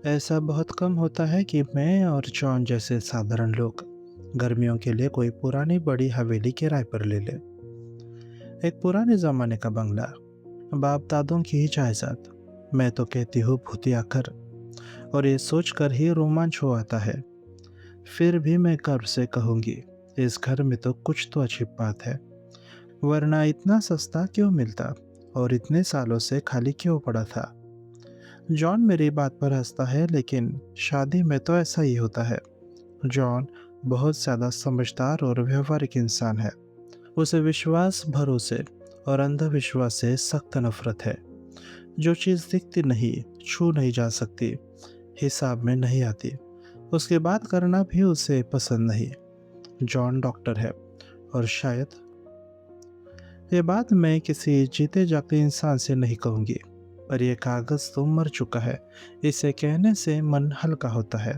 ऐसा बहुत कम होता है कि मैं और जॉन जैसे साधारण लोग गर्मियों के लिए कोई पुरानी बड़ी हवेली किराए पर ले ले। एक पुराने जमाने का बंगला, बाप दादों की ही जायदाद। मैं तो कहती हूँ भूतिया घर। और ये सोचकर ही रोमांच हो आता है। फिर भी मैं गर्व से कहूँगी, इस घर में तो कुछ तो अजीब बात है। वरना इतना सस्ता क्यों मिलता और इतने सालों से खाली क्यों पड़ा था। जॉन मेरी बात पर हंसता है, लेकिन शादी में तो ऐसा ही होता है। जॉन बहुत ज़्यादा समझदार और व्यवहारिक इंसान है। उसे विश्वास, भरोसे और अंधविश्वास से सख्त नफरत है। जो चीज़ दिखती नहीं, छू नहीं जा सकती, हिसाब में नहीं आती, उसकी बात करना भी उसे पसंद नहीं। जॉन डॉक्टर है, और शायद ये बात मैं किसी जीते जागते इंसान से नहीं कहूँगी, पर यह कागज़ तो मर चुका है। इसे कहने से मन हल्का होता है।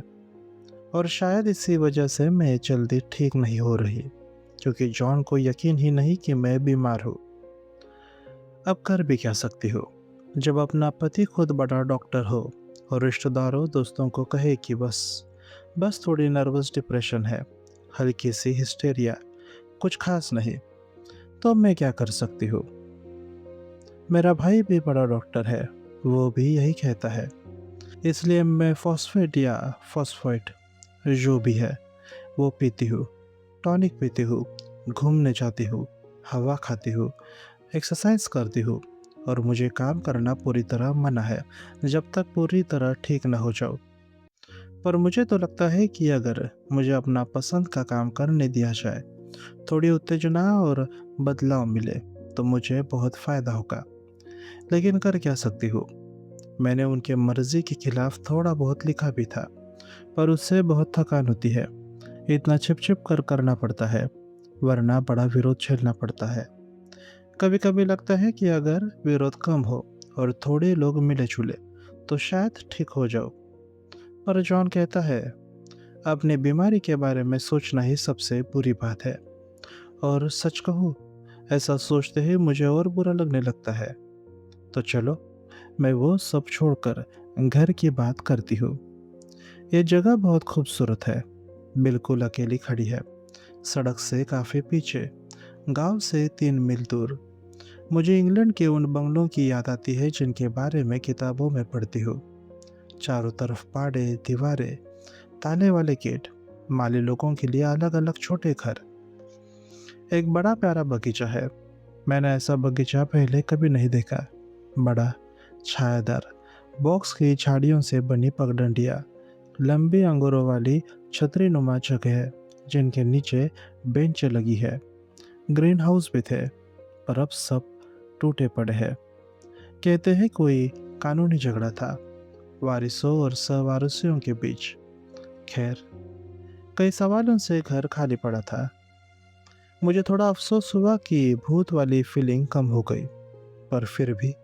और शायद इसी वजह से मैं जल्दी ठीक नहीं हो रही, क्योंकि जॉन को यकीन ही नहीं कि मैं बीमार हूँ। अब कर भी क्या सकती हो, जब अपना पति खुद बड़ा डॉक्टर हो और रिश्तेदारों दोस्तों को कहे कि बस बस थोड़ी नर्वस डिप्रेशन है, हल्की सी हिस्टेरिया, कुछ खास नहीं। तो मैं क्या कर सकती हूँ। मेरा भाई भी बड़ा डॉक्टर है, वो भी यही कहता है। इसलिए मैं फॉस्फेट या फॉस्फेट जो भी है वो पीती हूँ, टॉनिक पीती हूँ, घूमने जाती हूँ, हवा खाती हूँ, एक्सरसाइज करती हूँ। और मुझे काम करना पूरी तरह मना है, जब तक पूरी तरह ठीक ना हो जाऊँ। पर मुझे तो लगता है कि अगर मुझे अपना पसंद का काम करने दिया जाए, थोड़ी उत्तेजना और बदलाव मिले, तो मुझे बहुत फ़ायदा होगा। लेकिन कर क्या सकती हूँ। मैंने उनके मर्जी के खिलाफ थोड़ा बहुत लिखा भी था, पर उससे बहुत थकान होती है। इतना छिप छिप कर करना पड़ता है, वरना बड़ा विरोध झेलना पड़ता है। कभी कभी लगता है कि अगर विरोध कम हो और थोड़े लोग मिले जुले, तो शायद ठीक हो जाओ। पर जॉन कहता है, अपनी बीमारी के बारे में सोचना ही सबसे बुरी बात है। और सच कहूँ, ऐसा सोचते ही मुझे और बुरा लगने लगता है। तो चलो, मैं वो सब छोड़कर घर की बात करती हूँ। ये जगह बहुत खूबसूरत है, बिल्कुल अकेली खड़ी है, सड़क से काफ़ी पीछे, गांव से 3 मील दूर। मुझे इंग्लैंड के उन बंगलों की याद आती है जिनके बारे में किताबों में पढ़ती हूँ। चारों तरफ पहाड़े, दीवारें, ताले वाले गेट, माली लोगों के लिए अलग अलग छोटे घर। एक बड़ा प्यारा बगीचा है। मैंने ऐसा बगीचा पहले कभी नहीं देखा। बड़ा, छायादार, बॉक्स की झाड़ियों से बनी पगडंडियाँ, लंबी अंगूरों वाली छतरी नुमा जगह है जिनके नीचे बेंच लगी है। ग्रीन हाउस भी थे, पर अब सब टूटे पड़े हैं। कहते हैं कोई कानूनी झगड़ा था, वारिसों और सवारिसों के बीच। खैर, कई सवालों से घर खाली पड़ा था। मुझे थोड़ा अफसोस हुआ कि भूत वाली फीलिंग कम हो गई, पर फिर भी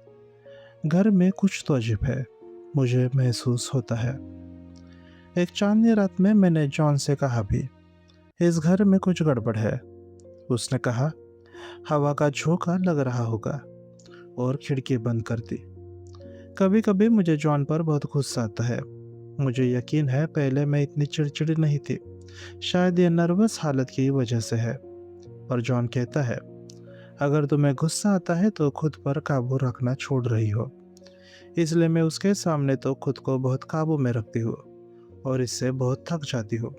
घर में कुछ तो अजीब है, मुझे महसूस होता है। एक चांदनी रात में मैंने जॉन से कहा भी, इस घर में कुछ गड़बड़ है। उसने कहा, हवा का झोंका लग रहा होगा, और खिड़की बंद कर दी। कभी कभी मुझे जॉन पर बहुत गुस्सा आता है। मुझे यकीन है पहले मैं इतनी चिड़चिड़ी नहीं थी। शायद ये नर्वस हालत की वजह से है। पर जॉन कहता है, अगर तुम्हें गुस्सा आता है तो खुद पर काबू रखना छोड़ रही हो। इसलिए मैं उसके सामने तो खुद को बहुत काबू में रखती हूँ, और इससे बहुत थक जाती हूँ।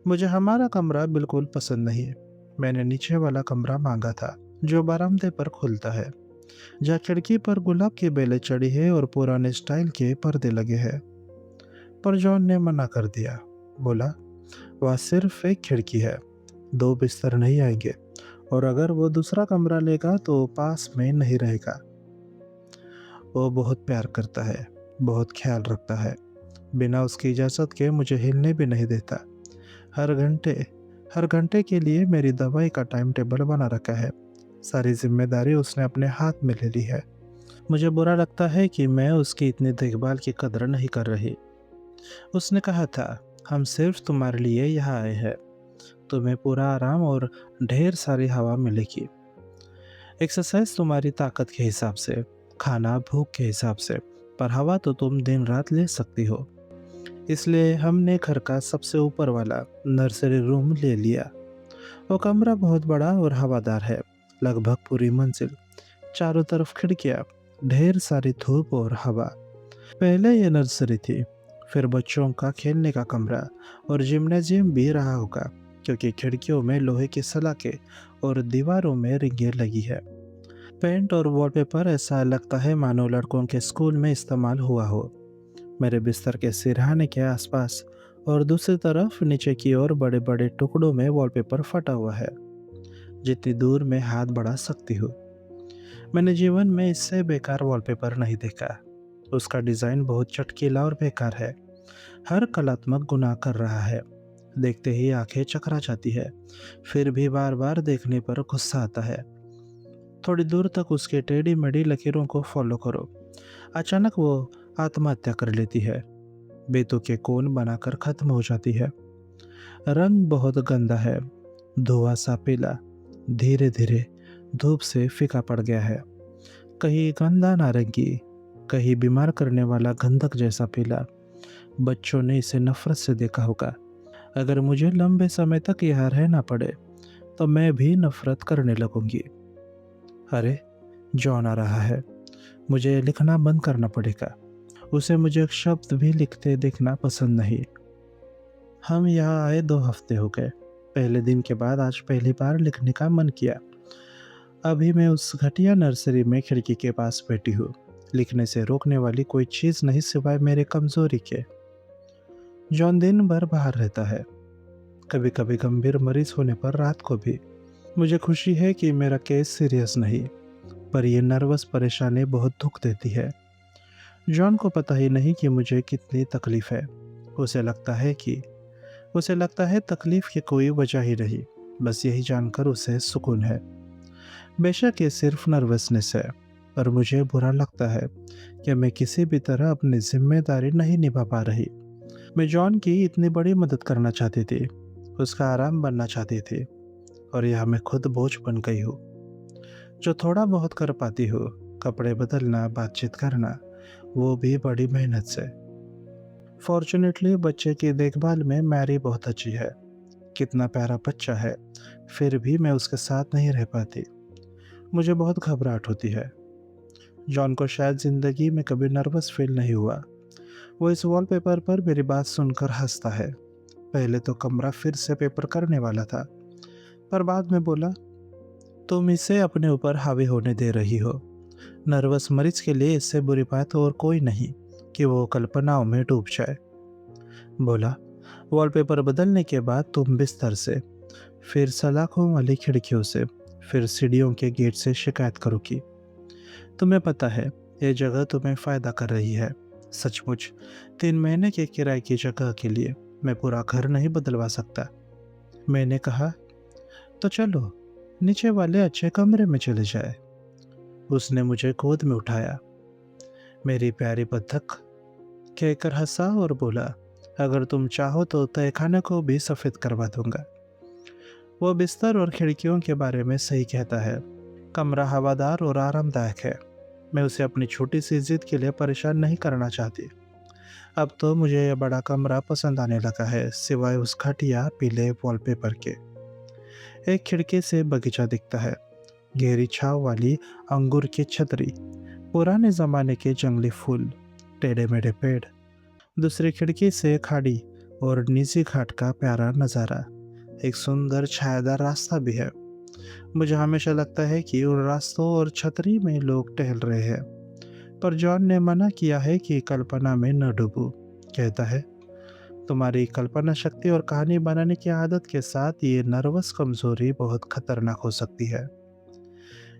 मुझे हमारा कमरा बिल्कुल पसंद नहीं है। मैंने नीचे वाला कमरा मांगा था, जो बरामदे पर खुलता है, जहाँ खिड़की पर गुलाब की बेलें चढ़ी है और पुराने स्टाइल के पर्दे लगे हैं। पर जॉन ने मना कर दिया। बोला, वह सिर्फ एक खिड़की है, 2 बिस्तर नहीं आएंगे, और अगर वो दूसरा कमरा लेगा तो पास में नहीं रहेगा। वो बहुत प्यार करता है, बहुत ख्याल रखता है। बिना उसकी इजाज़त के मुझे हिलने भी नहीं देता। हर घंटे हर घंटे के लिए मेरी दवाई का टाइम टेबल बना रखा है। सारी जिम्मेदारी उसने अपने हाथ में ले ली है। मुझे बुरा लगता है कि मैं उसकी इतनी देखभाल की कदर नहीं कर रही। उसने कहा था, हम सिर्फ तुम्हारे लिए यहाँ आए हैं, तुम्हें पूरा आराम और ढेर सारी हवा मिलेगी। एक्सरसाइज तुम्हारी ताकत के हिसाब से, खाना भूख के हिसाब से, पर हवा तो तुम दिन रात ले सकती हो। इसलिए हमने घर का सबसे ऊपर वाला नर्सरी रूम ले लिया। वो कमरा बहुत बड़ा और हवादार है, लगभग पूरी मंजिल, चारों तरफ खिड़कियाँ, ढेर सारी धूप और हवा। पहले ये नर्सरी थी, फिर बच्चों का खेलने का कमरा और जिम्नाजियम भी रहा होगा, क्योंकि खिड़कियों में लोहे की सलाखें और दीवारों में रिंगें लगी है। पेंट और वॉलपेपर ऐसा लगता है मानो लड़कों के स्कूल में इस्तेमाल हुआ हो। मेरे बिस्तर के सिरहाने के आसपास और दूसरी तरफ नीचे की ओर बड़े बड़े टुकड़ों में वॉलपेपर फटा हुआ है, जितनी दूर मैं हाथ बढ़ा सकती हूँ। मैंने जीवन में इससे बेकार वॉलपेपर नहीं देखा। उसका डिज़ाइन बहुत चटकीला और बेकार है, हर कलात्मक गुनाह कर रहा है। देखते ही आंखें चकरा जाती है, फिर भी बार बार देखने पर गुस्सा आता है। थोड़ी दूर तक उसके टेढ़ी मेढ़ी लकीरों को फॉलो करो, अचानक वो आत्महत्या कर लेती है, बेतों के कोन बनाकर खत्म हो जाती है। रंग बहुत गंदा है, धुआं सा पीला, धीरे धीरे धूप से फीका पड़ गया है। कहीं गंदा नारंगी, कहीं बीमार करने वाला गंधक जैसा पीला। बच्चों ने इसे नफरत से देखा होगा। अगर मुझे लंबे समय तक यहाँ रहना पड़े तो मैं भी नफरत करने लगूंगी। अरे, जॉन आ रहा है। मुझे लिखना बंद करना पड़ेगा। उसे मुझे एक शब्द भी लिखते देखना पसंद नहीं। हम यहाँ आए 2 हफ्ते हो गए। पहले दिन के बाद आज पहली बार लिखने का मन किया। अभी मैं उस घटिया नर्सरी में खिड़की के पास बैठी हूँ। लिखने से रोकने वाली कोई चीज़ नहीं सिवाय मेरे कमजोरी के। जॉन दिन भर बाहर रहता है, कभी कभी गंभीर मरीज होने पर रात को भी। मुझे खुशी है कि मेरा केस सीरियस नहीं, पर यह नर्वस परेशानी बहुत दुख देती है। जॉन को पता ही नहीं कि मुझे कितनी तकलीफ है। उसे लगता है तकलीफ की कोई वजह ही नहीं, बस यही जानकर उसे सुकून है। बेशक ये सिर्फ नर्वसनेस है, पर मुझे बुरा लगता है कि मैं किसी भी तरह अपनी जिम्मेदारी नहीं निभा पा रही। मैं जॉन की इतनी बड़ी मदद करना चाहती थी, उसका आराम बनना चाहती थी, और यह मैं खुद बोझ बन गई हूँ। जो थोड़ा बहुत कर पाती हूँ, कपड़े बदलना, बातचीत करना, वो भी बड़ी मेहनत से। फॉर्चुनेटली बच्चे की देखभाल में मैरी बहुत अच्छी है। कितना प्यारा बच्चा है, फिर भी मैं उसके साथ नहीं रह पाती। मुझे बहुत घबराहट होती है। जॉन को शायद जिंदगी में कभी नर्वस फील नहीं हुआ। वो इस वॉलपेपर पर मेरी बात सुनकर हंसता है। पहले तो कमरा फिर से पेपर करने वाला था, पर बाद में बोला, तुम इसे अपने ऊपर हावी होने दे रही हो। नर्वस मरीज के लिए इससे बुरी बात और कोई नहीं कि वो कल्पनाओं में डूब जाए। बोला, वॉलपेपर बदलने के बाद तुम बिस्तर से, फिर सलाखों वाली खिड़कियों से, फिर सीढ़ियों के गेट से शिकायत करोगी। तुम्हें पता है ये जगह तुम्हें फ़ायदा कर रही है। सचमुच 3 महीने के किराए की जगह के लिए मैं पूरा घर नहीं बदलवा सकता। मैंने कहा, तो चलो नीचे वाले अच्छे कमरे में चले जाए। उसने मुझे गोद में उठाया, मेरी प्यारी बत्तख कहकर हंसा और बोला, अगर तुम चाहो तो तहखाने को भी सफ़ेद करवा दूंगा। वो बिस्तर और खिड़कियों के बारे में सही कहता है। कमरा हवादार और आरामदायक है। मैं उसे अपनी छोटी सी जिद के लिए परेशान नहीं करना चाहती। अब तो मुझे यह बड़ा कमरा पसंद आने लगा है, सिवाय उस घटिया पीले वॉलपेपर के। एक खिड़की से बगीचा दिखता है, गहरी छाव वाली अंगूर की छतरी, पुराने जमाने के जंगली फूल, टेढ़े मेढ़े पेड़। दूसरी खिड़की से खाड़ी और निजी घाट का प्यारा नज़ारा। एक सुंदर छायादार रास्ता भी है। मुझे हमेशा लगता है कि उन रास्तों और छतरी में लोग टहल रहे हैं, पर जॉन ने मना किया है कि कल्पना में न डूबूं। कहता है, तुम्हारी कल्पना शक्ति और कहानी बनाने की आदत के साथ ये नर्वस कमजोरी बहुत खतरनाक हो सकती है।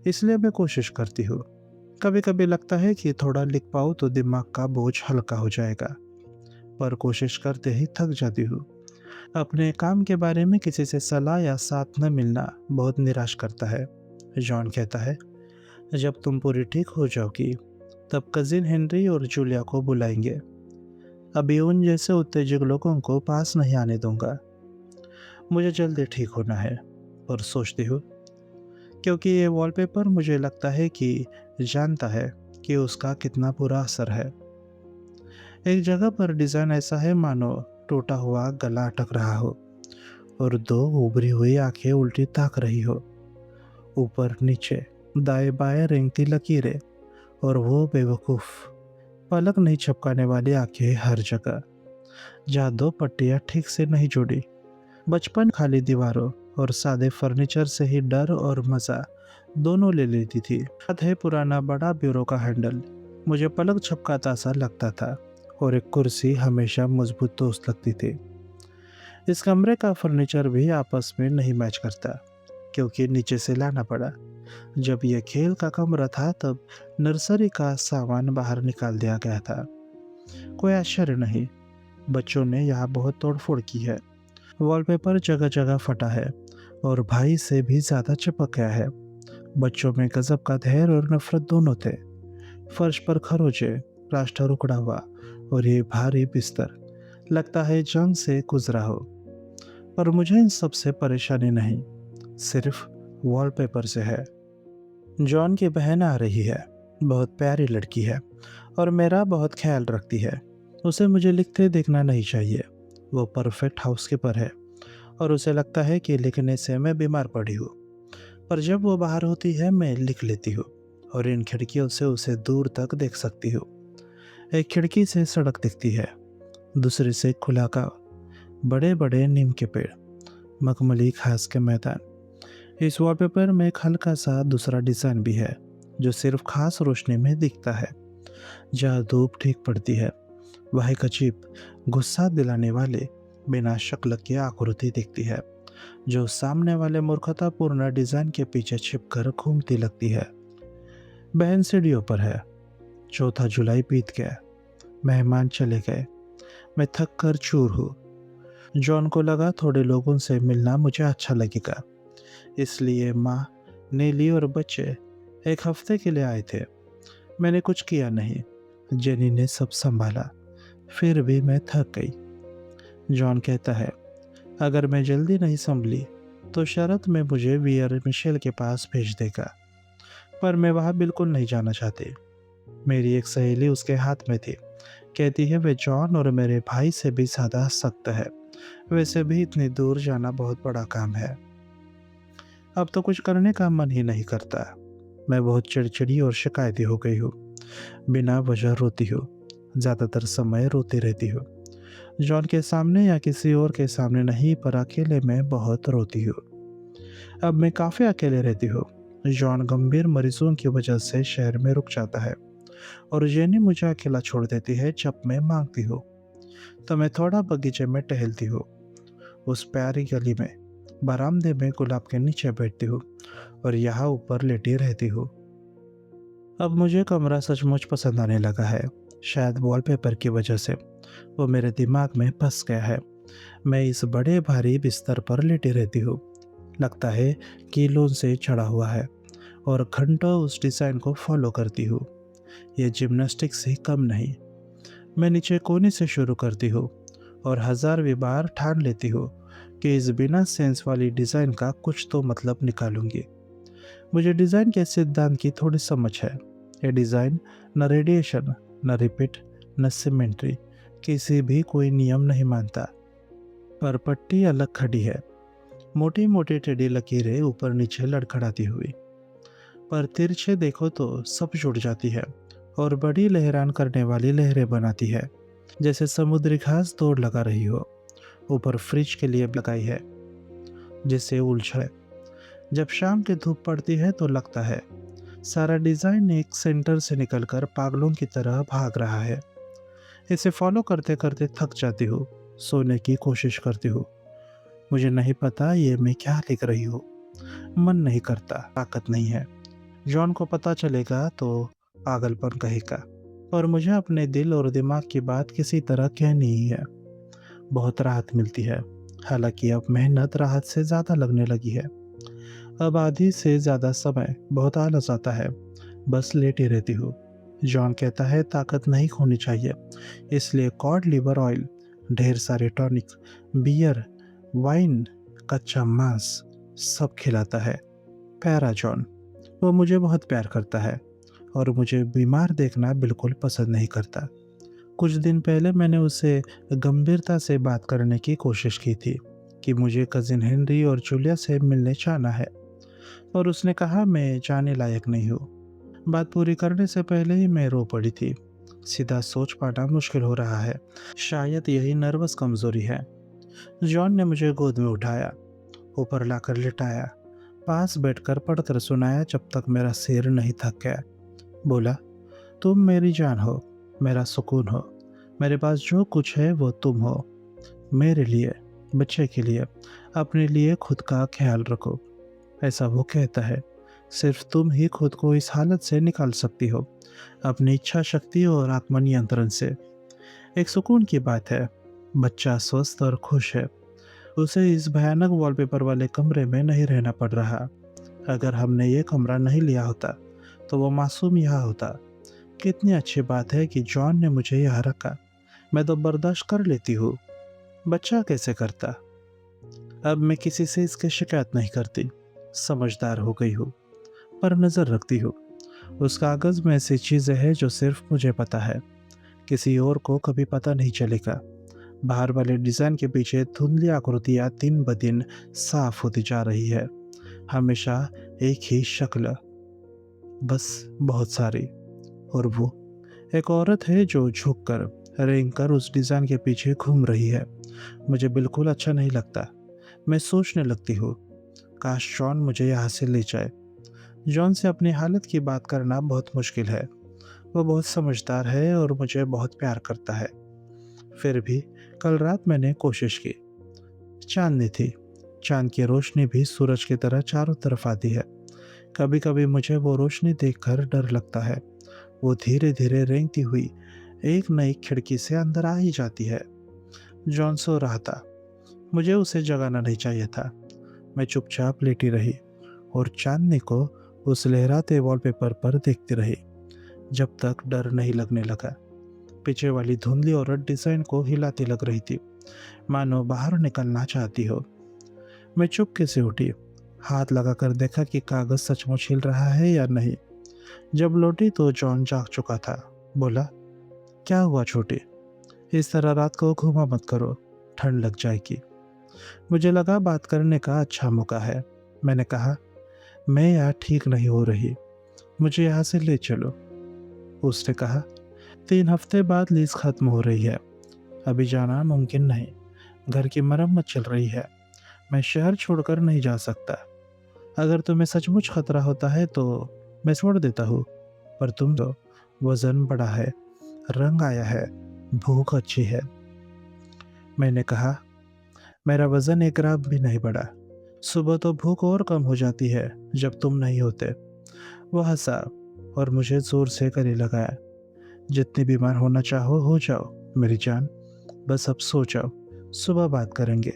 इसलिए मैं कोशिश करती हूँ। कभी कभी लगता है कि थोड़ा लिख पाऊँ तो दिमाग का बोझ हल्का हो जाएगा, पर कोशिश करते ही थक जाती हूँ। अपने काम के बारे में किसी से सलाह या साथ न मिलना बहुत निराश करता है। जॉन कहता है, जब तुम पूरी ठीक हो जाओगी तब कजिन हेनरी और जूलिया को बुलाएंगे। अभी उन जैसे उत्तेजक लोगों को पास नहीं आने दूंगा। मुझे जल्दी ठीक होना है, और सोचती हूँ, क्योंकि ये वॉलपेपर मुझे लगता है कि जानता है कि उसका कितना बुरा असर है। एक जगह पर डिज़ाइन ऐसा है मानो टूटा हुआ गला अटक रहा हो और दो उभरी हुई आंखें उल्टी ताक रही हो। ऊपर नीचे दाएं बाएं रेंगती लकीरें और वो बेवकूफ पलक नहीं झपकाने वाली आंखें हर जगह, जहाँ दो पट्टियां ठीक से नहीं जुड़ी। बचपन खाली दीवारों और सादे फर्नीचर से ही डर और मजा दोनों ले लेती थी। याद है पुराना बड़ा ब्यूरो का हैंडल मुझे पलक झपकाता सा लगता था और एक कुर्सी हमेशा मजबूत दोस्त लगती थी। इस कमरे का फर्नीचर भी आपस में नहीं मैच करता क्योंकि नीचे से लाना पड़ा। जब यह खेल का कमरा था तब नर्सरी का सामान बाहर निकाल दिया गया था। कोई आश्चर्य नहीं, बच्चों ने यहाँ बहुत तोड़फोड़ की है। वॉलपेपर जगह जगह फटा है और भाई से भी ज्यादा चिपक गया है। बच्चों में गजब का धैर्य और नफरत दोनों थे। फर्श पर खरोचे, प्लास्टर उखड़ा हुआ और ये भारी बिस्तर लगता है जंग से गुजरा हो। पर मुझे इन सब से परेशानी नहीं, सिर्फ वॉलपेपर से है। जॉन की बहन आ रही है, बहुत प्यारी लड़की है और मेरा बहुत ख्याल रखती है। उसे मुझे लिखते देखना नहीं चाहिए। वो परफेक्ट हाउसकीपर है और उसे लगता है कि लिखने से मैं बीमार पड़ी हूँ। पर जब वो बाहर होती है मैं लिख लेती हूँ और इन खिड़कियों से उसे दूर तक देख सकती हूँ। एक खिड़की से सड़क दिखती है, दूसरी से खुला का बड़े बड़े नीम के पेड़, मखमली घास के मैदान। इस वॉलपेपर में एक हल्का सा दूसरा डिज़ाइन भी है जो सिर्फ खास रोशनी में दिखता है। जहाँ धूप ठीक पड़ती है वह एक अजीब गुस्सा दिलाने वाले बिना शक्ल की आकृति दिखती है जो सामने वाले मूर्खतापूर्ण डिजाइन के पीछे छिपकर घूमती लगती है। बहन सीढ़ियों पर है। 4 जुलाई बीत गया, मेहमान चले गए, मैं थक कर चूर हूँ। जॉन को लगा थोड़े लोगों से मिलना मुझे अच्छा लगेगा, इसलिए माँ, नीली और बच्चे एक हफ्ते के लिए आए थे। मैंने कुछ किया नहीं, जेनी ने सब संभाला। फिर भी मैं थक गई। जॉन कहता है अगर मैं जल्दी नहीं संभली तो शरत में मुझे वियर मिशेल के पास भेज देगा। पर मैं वहाँ बिल्कुल नहीं जाना चाहती। मेरी एक सहेली उसके हाथ में थी, कहती है वे जॉन और मेरे भाई से भी ज़्यादा सख्त है। वैसे भी इतनी दूर जाना बहुत बड़ा काम है। अब तो कुछ करने का मन ही नहीं करता। मैं बहुत चिड़चिड़ी और शिकायती हो गई हूँ। बिना वजह रोती हूँ, ज़्यादातर समय रोती रहती हूँ। जॉन के सामने या किसी और के सामने नहीं, पर अकेले में बहुत रोती हूँ। अब मैं काफ़ी अकेले रहती हूँ। जॉन गंभीर मरीजों की वजह से शहर में रुक जाता है और जेनी मुझे अकेला छोड़ देती है जब मैं मांगती हूँ। तो मैं थोड़ा बगीचे में टहलती हूँ, उस प्यारी गली में, बरामदे में गुलाब के नीचे बैठती हूँ और यहाँ ऊपर लेटी रहती हूँ। अब मुझे कमरा सचमुच पसंद आने लगा है। शायद वॉलपेपर की वजह से वो मेरे दिमाग में फंस गया है। मैं इस बड़े भारी बिस्तर पर लेटी रहती हूँ, लगता है कीलों से चढ़ा हुआ है, और घंटों उस डिज़ाइन को फॉलो करती हूँ। ये जिम्नास्टिक से कम नहीं। मैं नीचे कोने से शुरू करती हूँ और हज़ारवीं बार ठान लेती हूँ कि इस बिना सेंस वाली डिज़ाइन का कुछ तो मतलब निकालूंगी। मुझे डिज़ाइन के सिद्धांत की थोड़ी समझ है। ये डिज़ाइन न रेडिएशन, न रिपीट, न सिमेट्री, किसी भी कोई नियम नहीं मानता। पर पट्टी अलग खड़ी है, मोटी मोटी टेढ़ी लकीरें ऊपर नीचे लड़खड़ाती हुई। पर तिरछे देखो तो सब जुड़ जाती है और बड़ी लहरान करने वाली लहरें बनाती है, जैसे समुद्री घास दौड़ लगा रही हो। ऊपर फ्रिज के लिए लगाई है जिससे उलझे। जब शाम की धूप पड़ती है तो लगता है सारा डिजाइन एक सेंटर से निकलकर पागलों की तरह भाग रहा है। इसे फॉलो करते करते थक जाती हूँ, सोने की कोशिश करती हूँ। मुझे नहीं पता ये मैं क्या लिख रही हूँ। मन नहीं करता, ताकत नहीं है। जॉन को पता चलेगा तो पागलपन कहेगा, पर मुझे अपने दिल और दिमाग की बात किसी तरह कहनी ही है। बहुत राहत मिलती है, हालांकि अब मेहनत राहत से ज़्यादा लगने लगी है। अब आधी से ज़्यादा समय बहुत आलस आता है, बस लेटी रहती हूँ। जॉन कहता है ताकत नहीं खोनी चाहिए, इसलिए कॉड लिवर ऑयल, ढेर सारे टॉनिक, बियर, वाइन, कच्चा मांस सब खिलाता है। प्यारा जॉन। वो मुझे बहुत प्यार करता है और मुझे बीमार देखना बिल्कुल पसंद नहीं करता। कुछ दिन पहले मैंने उससे गंभीरता से बात करने की कोशिश की थी कि मुझे कजिन हेनरी और जूलिया से मिलने जाना है, और उसने कहा मैं जाने लायक नहीं हूँ। बात पूरी करने से पहले ही मैं रो पड़ी थी। सीधा सोच पाना मुश्किल हो रहा है। शायद यही नर्वस कमजोरी है। जॉन ने मुझे गोद में उठाया, ऊपर लाकर लिटाया, पास बैठकर पढ़कर सुनाया जब तक मेरा सिर नहीं थक गया। बोला, तुम मेरी जान हो, मेरा सुकून हो, मेरे पास जो कुछ है वो तुम हो। मेरे लिए, बच्चे के लिए, अपने लिए खुद का ख्याल रखो। ऐसा वो कहता है। सिर्फ तुम ही खुद को इस हालत से निकाल सकती हो, अपनी इच्छा शक्ति और आत्मनियंत्रण से। एक सुकून की बात है, बच्चा स्वस्थ और खुश है। उसे इस भयानक वॉलपेपर वाले कमरे में नहीं रहना पड़ रहा। अगर हमने ये कमरा नहीं लिया होता तो वो मासूम यहाँ होता। कितनी अच्छी बात है कि जॉन ने मुझे यहाँ रखा। मैं तो बर्दाश्त कर लेती हूँ, बच्चा कैसे करता। अब मैं किसी से इसकी शिकायत नहीं करती। समझदार हो गई हूँ, पर नज़र रखती हूँ। उस कागज़ में ऐसी चीज़ें हैं जो सिर्फ मुझे पता है, किसी और को कभी पता नहीं चलेगा। बाहर वाले डिज़ाइन के पीछे धुंधली आकृतियाँ दिन ब दिन साफ होती जा रही है। हमेशा एक ही शक्ल, बस बहुत सारी। और वो एक औरत है जो झुककर रेंग कर उस डिज़ाइन के पीछे घूम रही है। मुझे बिल्कुल अच्छा नहीं लगता। मैं सोचने लगती हूँ, काश जॉन मुझे यहाँ से ले जाए। जॉन से अपनी हालत की बात करना बहुत मुश्किल है। वो बहुत समझदार है और मुझे बहुत प्यार करता है। फिर भी कल रात मैंने कोशिश की। चांदनी थी। चांद की रोशनी भी सूरज की तरह चारों तरफ आती है। कभी कभी मुझे वो रोशनी देखकर डर लगता है। वो धीरे धीरे रेंगती हुई एक नई खिड़की से अंदर आ ही जाती है। जॉन सो रहा था। मुझे उसे जगाना नहीं चाहिए था। मैं चुपचाप लेटी रही और चांदनी को उस लहराते वॉलपेपर पर देखती रही, जब तक डर नहीं लगने लगा। पीछे वाली धुंधली औरत डिजाइन को हिलाती लग रही थी, मानो बाहर निकलना चाहती हो। मैं चुपके से उठी, हाथ लगाकर देखा कि कागज सचमुच हिल रहा है या नहीं। जब लौटी तो जॉन जाग चुका था। बोला, क्या हुआ छोटी, इस तरह रात को घूमा मत करो, ठंड लग जाएगी। मुझे लगा बात करने का अच्छा मौका है। मैंने कहा, मैं यहाँ ठीक नहीं हो रही, मुझे यहाँ से ले चलो। उसने कहा, 3 हफ्ते बाद लीज खत्म हो रही है, अभी जाना मुमकिन नहीं। घर की मरम्मत चल रही है, मैं शहर छोड़कर नहीं जा सकता। अगर तुम्हें सचमुच खतरा होता है तो मैं छोड़ देता हूँ, पर तुम तो, वजन बड़ा है, रंग आया है, भूख अच्छी है। मैंने कहा, मेरा वजन 1 ग्राम भी नहीं बढ़ा। सुबह तो भूख और कम हो जाती है जब तुम नहीं होते। वो हंसा और मुझे जोर से गले लगाया। जितनी बीमार होना चाहो हो जाओ मेरी जान, बस अब सो जाओ, सुबह बात करेंगे।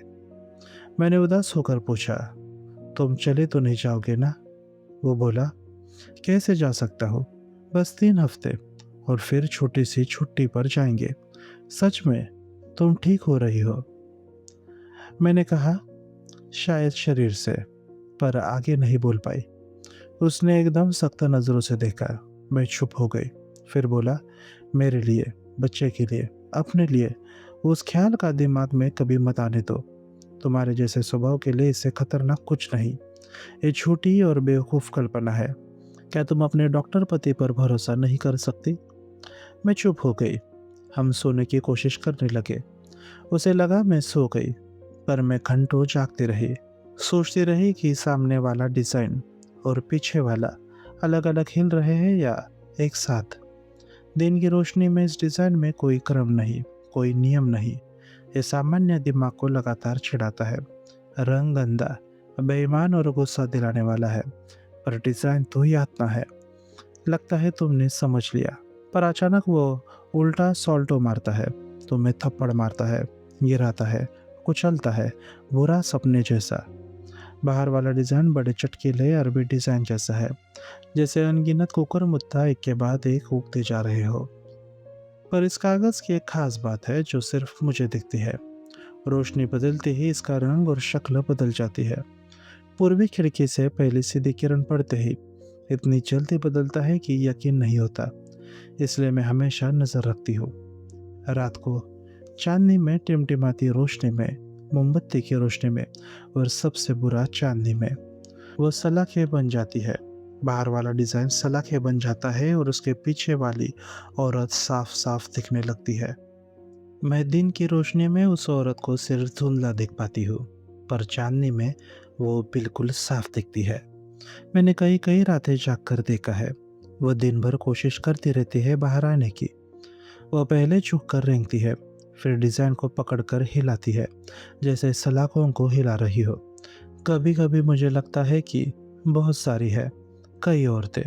मैंने उदास होकर पूछा, तुम चले तो नहीं जाओगे ना? वो बोला, कैसे जा सकता हूँ, बस 3 हफ्ते, और फिर छोटी सी छुट्टी पर जाएंगे। सच में तुम ठीक हो रही हो? मैंने कहा, शायद शरीर से, पर आगे नहीं बोल पाई। उसने एकदम सख्त नज़रों से देखा। मैं चुप हो गई। फिर बोला, मेरे लिए, बच्चे के लिए, अपने लिए, उस ख्याल का दिमाग में कभी मत आने दो। तुम्हारे जैसे स्वभाव के लिए इससे खतरनाक कुछ नहीं। ये छोटी और बेवकूफ़ कल्पना है। क्या तुम अपने डॉक्टर पति पर भरोसा नहीं कर सकती? मैं चुप हो गई। हम सोने की कोशिश करने लगे। उसे लगा मैं सो गई, पर मैं घंटों जागती रही। सोचती रही कि सामने वाला डिज़ाइन और पीछे वाला अलग अलग हिल रहे हैं या एक साथ। दिन की रोशनी में इस डिज़ाइन में कोई क्रम नहीं, कोई नियम नहीं। ये सामान्य दिमाग को लगातार चिढ़ाता है। रंग गंदा, बेईमान और गुस्सा दिलाने वाला है, पर डिज़ाइन तो ही आत्मा है। लगता है तुमने समझ लिया। पर अचानक वो उल्टा सॉल्टो मारता है, तुम्हें थप्पड़ मारता है, गिराता है, कुचलता है, बुरा सपने जैसा। बाहर वाला डिज़ाइन बड़े चटकीले अरबी डिज़ाइन जैसा है, जैसे अनगिनत कुकर मुद्दा एक के बाद एक उगते जा रहे हो। पर इस कागज़ की एक खास बात है जो सिर्फ मुझे दिखती है। रोशनी बदलते ही इसका रंग और शक्ल बदल जाती है। पूर्वी खिड़की से पहली सीधी किरण पड़ते ही इतनी जल्दी बदलता है कि यकीन नहीं होता। इसलिए मैं हमेशा नज़र रखती हूँ। रात को चांदनी में, टिमटिमाती रोशनी में, मोमबत्ती की रोशनी में और सबसे बुरा चांदनी में वो सलाखें बन जाती है। बाहर वाला डिज़ाइन सलाखें बन जाता है और उसके पीछे वाली औरत साफ साफ दिखने लगती है। मैं दिन की रोशनी में उस औरत को सिर्फ धुंधला देख पाती हूँ, पर चांदनी में वो बिल्कुल साफ दिखती है। मैंने कई कई रातें जाग कर देखा है। वो दिन भर कोशिश करती रहती है बाहर आने की। वो पहले झुक कर रेंगती है, फिर डिज़ाइन को पकड़कर हिलाती है, जैसे सलाखों को हिला रही हो। कभी कभी मुझे लगता है कि बहुत सारी है, कई औरतें,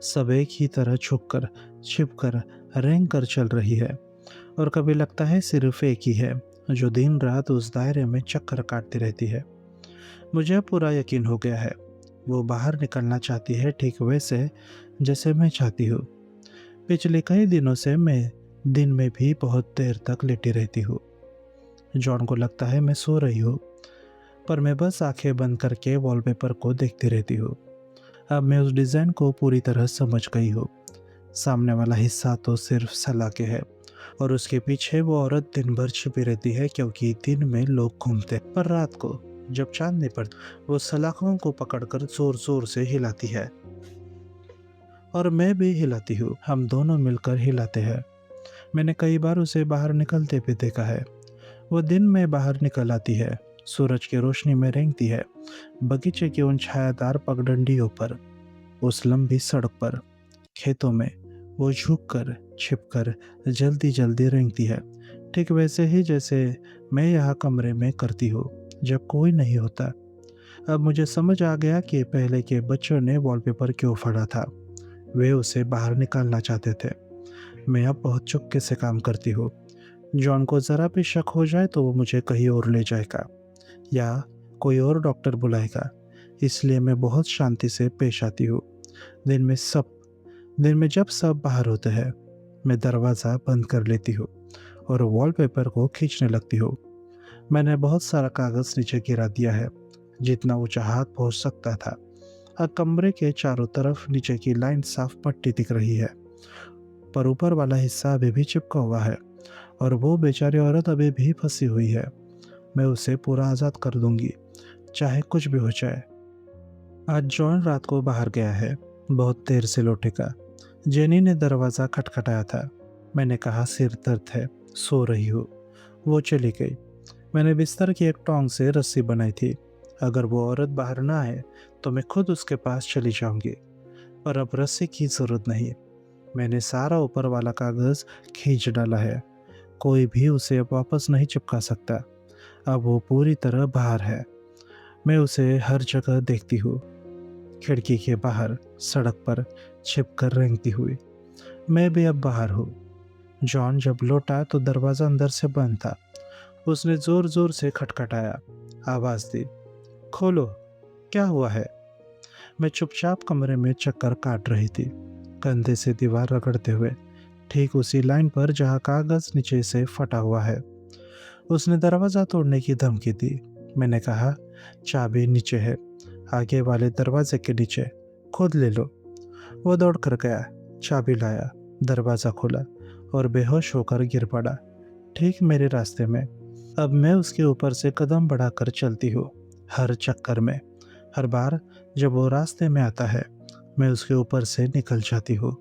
सब एक ही तरह झुककर, छिपकर, रेंग कर चल रही है। और कभी लगता है सिर्फ एक ही है, जो दिन रात उस दायरे में चक्कर काटती रहती है। मुझे अब पूरा यकीन हो गया है, वो बाहर निकलना चाहती है ठीक वैसे जैसे मैं चाहती हूँ। पिछले कई दिनों से मैं दिन में भी बहुत देर तक लेटी रहती हूँ। जॉन को लगता है मैं सो रही हूँ, पर मैं बस आंखें बंद करके वॉलपेपर को देखती रहती हूँ। अब मैं उस डिज़ाइन को पूरी तरह समझ गई हूँ। सामने वाला हिस्सा तो सिर्फ सलाखे है और उसके पीछे वो औरत दिन भर छिपी रहती है, क्योंकि दिन में लोग घूमते हैं, पर रात को जब चांदनी पड़ती वो सलाखों को पकड़कर जोर जोर से हिलाती है और मैं भी हिलाती हूँ। हम दोनों मिलकर हिलाते हैं। मैंने कई बार उसे बाहर निकलते भी देखा है। वो दिन में बाहर निकल आती है, सूरज की रोशनी में रेंगती है, बगीचे की उन छायादार पगडंडियों पर, उस लंबी सड़क पर, खेतों में। वो झुककर, छिपकर, जल्दी जल्दी रेंगती है, ठीक वैसे ही जैसे मैं यहाँ कमरे में करती हूँ जब कोई नहीं होता। अब मुझे समझ आ गया कि पहले के बच्चों ने वॉलपेपर क्यों फाड़ा था। वे उसे बाहर निकालना चाहते थे। मैं अब बहुत चुपके से काम करती हूँ। जॉन को ज़रा भी शक हो जाए तो वो मुझे कहीं और ले जाएगा या कोई और डॉक्टर बुलाएगा। इसलिए मैं बहुत शांति से पेश आती हूँ। दिन में सब दिन में जब सब बाहर होते हैं, मैं दरवाज़ा बंद कर लेती हूँ और वॉलपेपर को खींचने लगती हूँ। मैंने बहुत सारा कागज़ नीचे गिरा दिया है, जितना ऊंचा हाथ पहुँच सकता था। अब कमरे के चारों तरफ नीचे की लाइन साफ पट्टी दिख रही है, पर ऊपर वाला हिस्सा अभी भी चिपका हुआ है और वो बेचारी औरत अभी भी फंसी हुई है। मैं उसे पूरा आज़ाद कर दूंगी, चाहे कुछ भी हो जाए। आज जॉन रात को बाहर गया है, बहुत देर से लौटेगा। जेनी ने दरवाज़ा खटखटाया था। मैंने कहा सिर दर्द है, सो रही हूँ। वो चली गई। मैंने बिस्तर की एक टोंग से रस्सी बनाई थी। अगर वो औरत बाहर ना आए तो मैं खुद उसके पास चली जाऊंगी, पर अब रस्सी की ज़रूरत नहीं। मैंने सारा ऊपर वाला कागज़ खींच डाला है। कोई भी उसे अब वापस नहीं चिपका सकता। अब वो पूरी तरह बाहर है। मैं उसे हर जगह देखती हूँ, खिड़की के बाहर, सड़क पर, छिप कर रेंगती हुई। मैं भी अब बाहर हूँ। जॉन जब लौटा तो दरवाज़ा अंदर से बंद था। उसने ज़ोर ज़ोर से खटखटाया, आवाज़ दी, खोलो, क्या हुआ है? मैं चुपचाप कमरे में चक्कर काट रही थी, कंधे से दीवार रगड़ते हुए, ठीक उसी लाइन पर जहाँ कागज़ नीचे से फटा हुआ है। उसने दरवाज़ा तोड़ने की धमकी दी। मैंने कहा, चाबी नीचे है, आगे वाले दरवाजे के नीचे, खुद ले लो। वो दौड़ कर गया, चाबी लाया, दरवाज़ा खोला और बेहोश होकर गिर पड़ा, ठीक मेरे रास्ते में। अब मैं उसके ऊपर से कदम बढ़ाकर चलती हूँ, हर चक्कर में। हर बार जब वो रास्ते में आता है, मैं उसके ऊपर से निकल जाती हूँ।